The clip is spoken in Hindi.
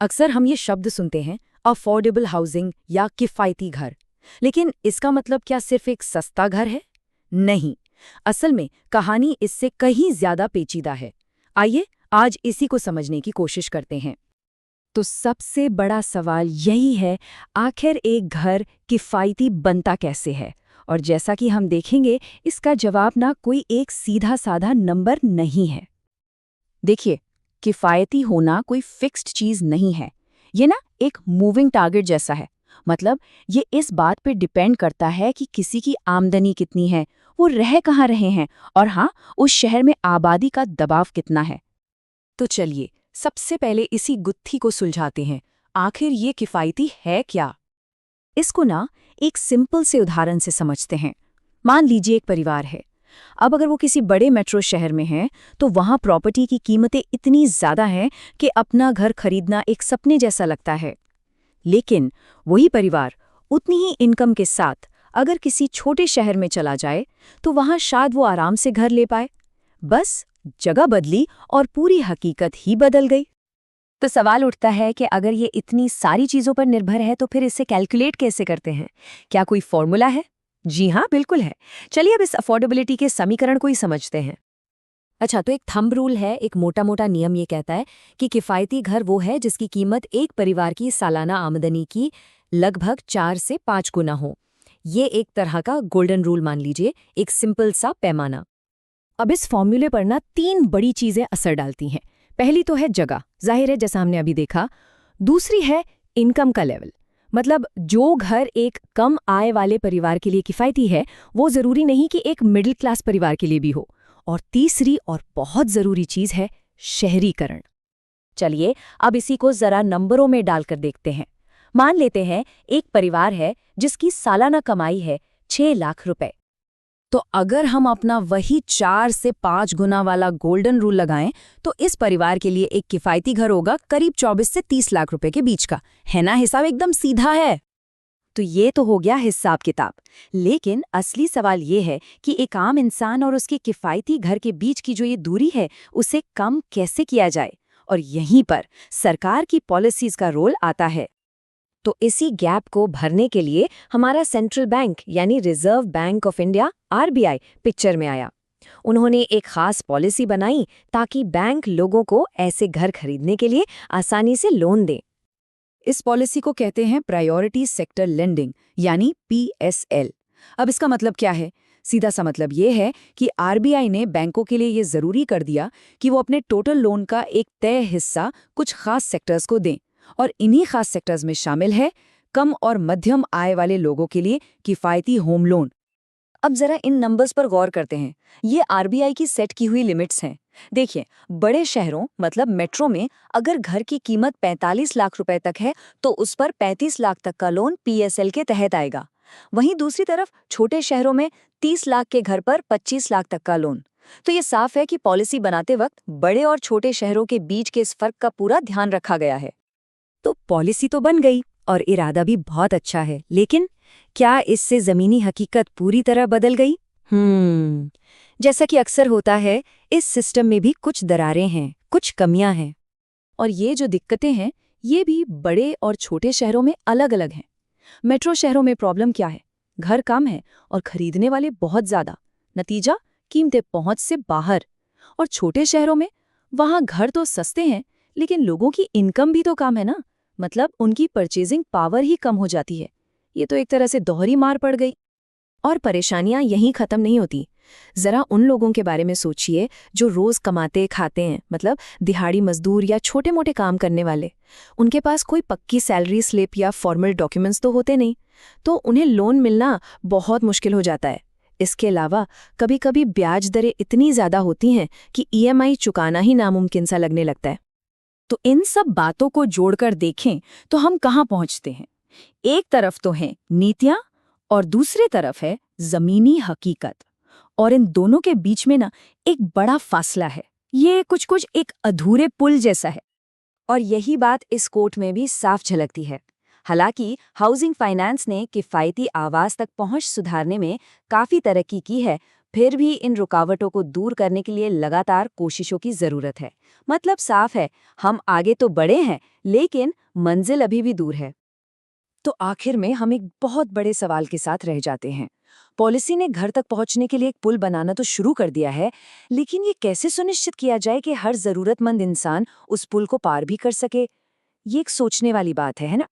अक्सर हम ये शब्द सुनते हैं, अफोर्डेबल हाउसिंग या किफ़ायती घर। लेकिन इसका मतलब क्या सिर्फ एक सस्ता घर है? नहीं, असल में कहानी इससे कहीं ज्यादा पेचीदा है। आइए आज इसी को समझने की कोशिश करते हैं। तो सबसे बड़ा सवाल यही है, आखिर एक घर किफ़ायती बनता कैसे है? और जैसा कि हम देखेंगे, इसका जवाब ना कोई एक सीधा साधा नंबर नहीं है। देखिए, किफ़ायती होना कोई फिक्स्ड चीज़ नहीं है। ये ना एक मूविंग टारगेट जैसा है। मतलब ये इस बात पे डिपेंड करता है कि किसी की आमदनी कितनी है, वो रह कहाँ रहे हैं, और हाँ, उस शहर में आबादी का दबाव कितना है। तो चलिए, सबसे पहले इसी गुत्थी को सुलझाते हैं। आखिर ये किफ़ायती है क्या? इसको ना एक सिंपल से उदाहरण से समझते हैं। मान लीजिए एक परिवार है। अब अगर वो किसी बड़े मेट्रो शहर में है, तो वहाँ प्रॉपर्टी की कीमतें इतनी ज़्यादा हैं कि अपना घर खरीदना एक सपने जैसा लगता है। लेकिन वही परिवार उतनी ही इनकम के साथ अगर किसी छोटे शहर में चला जाए, तो वहाँ शायद वो आराम से घर ले पाए। बस जगह बदली और पूरी हकीकत ही बदल गई। तो सवाल उठता है कि अगर ये इतनी सारी चीज़ों पर निर्भर है, तो फिर इसे कैलकुलेट कैसे करते हैं? क्या कोई फॉर्मूला है? जी हाँ, बिल्कुल है। चलिए अब इस अफोर्डेबिलिटी के समीकरण को ही समझते हैं। अच्छा, तो एक थंब रूल है, एक मोटा मोटा नियम ये कहता है कि किफ़ायती घर वो है जिसकी कीमत एक परिवार की सालाना आमदनी की लगभग 4 से 5 गुना हो। ये एक तरह का गोल्डन रूल मान लीजिए, एक सिंपल सा पैमाना। अब इस फॉर्मूले पर ना 3 बड़ी चीज़ें असर डालती हैं। पहली तो है जगह, जाहिर है जैसा हमने अभी देखा। दूसरी है इनकम का लेवल, मतलब जो घर एक कम आय वाले परिवार के लिए किफ़ायती है, वो ज़रूरी नहीं कि एक मिडिल क्लास परिवार के लिए भी हो। और तीसरी और बहुत ज़रूरी चीज़ है शहरीकरण। चलिए अब इसी को ज़रा नंबरों में डालकर देखते हैं। मान लेते हैं एक परिवार है जिसकी सालाना कमाई है 6 लाख रुपए। तो अगर हम अपना वही 4 से 5 गुना वाला गोल्डन रूल लगाएं, तो इस परिवार के लिए एक किफ़ायती घर होगा करीब 24 से 30 लाख रुपए के बीच का। है ना, हिसाब एकदम सीधा है। तो ये तो हो गया हिसाब किताब। लेकिन असली सवाल ये है कि एक आम इंसान और उसके किफ़ायती घर के बीच की जो ये दूरी है, उसे कम कैसे किया जाए? और यहीं पर सरकार की पॉलिसीज़ का रोल आता है। तो इसी गैप को भरने के लिए हमारा सेंट्रल बैंक यानी reserve bank of India RBI picture में आया। उन्होंने एक खास पॉलिसी बनाई ताकि बैंक लोगों को ऐसे घर खरीदने के लिए आसानी से लोन दें। इस पॉलिसी को कहते हैं प्रायोरिटी सेक्टर लेंडिंग यानी पीएसएल। अब इसका मतलब क्या है? सीधा सा मतलब ये है कि आरबीआई ने बैंकों के लिए ये जरूरी कर दिया कि वो अपने टोटल लोन का एक तय हिस्सा कुछ खास सेक्टर्स को दें, और इन्हीं खास सेक्टर्स में शामिल है कम और मध्यम आय वाले लोगों के लिए किफ़ायती होम लोन। अब जरा इन नंबर्स पर गौर करते हैं। ये आरबीआई की सेट की हुई लिमिट्स हैं। देखिए, बड़े शहरों मतलब मेट्रो में अगर घर की कीमत 45 लाख रुपए तक है, तो उस पर 35 लाख तक का लोन पीएसएल के तहत आएगा। वहीं दूसरी तरफ छोटे शहरों में 30 लाख के घर पर 25 लाख तक का लोन। तो ये साफ है कि पॉलिसी बनाते वक्त बड़े और छोटे शहरों के बीच के इस फर्क का पूरा ध्यान रखा गया है। तो पॉलिसी तो बन गई और इरादा भी बहुत अच्छा है, लेकिन क्या इससे जमीनी हकीकत पूरी तरह बदल गई? जैसा कि अक्सर होता है, इस सिस्टम में भी कुछ दरारें हैं, कुछ कमियां हैं। और ये जो दिक्कतें हैं, ये भी बड़े और छोटे शहरों में अलग अलग हैं। मेट्रो शहरों में प्रॉब्लम क्या है? घर कम है और खरीदने वाले बहुत ज्यादा। नतीजा, कीमतें पहुंच से बाहर। और छोटे शहरों में वहां घर तो सस्ते हैं, लेकिन लोगों की इनकम भी तो कम है ना, मतलब उनकी परचेजिंग पावर ही कम हो जाती है। ये तो एक तरह से दोहरी मार पड़ गई। और परेशानियां यहीं खत्म नहीं होती। जरा उन लोगों के बारे में सोचिए जो रोज कमाते खाते हैं, मतलब दिहाड़ी मजदूर या छोटे मोटे काम करने वाले। उनके पास कोई पक्की सैलरी स्लिप या फॉर्मल डॉक्यूमेंट्स तो होते नहीं, तो उन्हें लोन मिलना बहुत मुश्किल हो जाता है। इसके अलावा कभी कभी ब्याज दरें इतनी ज्यादा होती हैं कि ईएमआई चुकाना ही नामुमकिन सा लगने लगता है। तो इन सब बातों को जोड़कर देखें तो हम कहाँ पहुंचते हैं? एक तरफ तो है नीतियां और दूसरी तरफ है जमीनी हकीकत, और इन दोनों के बीच में ना एक बड़ा फासला है। ये कुछ कुछ एक अधूरे पुल जैसा है। और यही बात इस कोर्ट में भी साफ झलकती है। हालांकि हाउसिंग फाइनेंस ने किफ़ायती आवास तक पहुंच सुधारने में काफ़ी तरक्की की है, फिर भी इन रुकावटों को दूर करने के लिए लगातार कोशिशों की जरूरत है। मतलब साफ है, हम आगे तो बढ़े हैं, लेकिन मंजिल अभी भी दूर है। तो आखिर में हम एक बहुत बड़े सवाल के साथ रह जाते हैं। पॉलिसी ने घर तक पहुंचने के लिए एक पुल बनाना तो शुरू कर दिया है, लेकिन ये कैसे सुनिश्चित किया जाए कि हर जरूरतमंद इंसान उस पुल को पार भी कर सके? ये एक सोचने वाली बात है ना?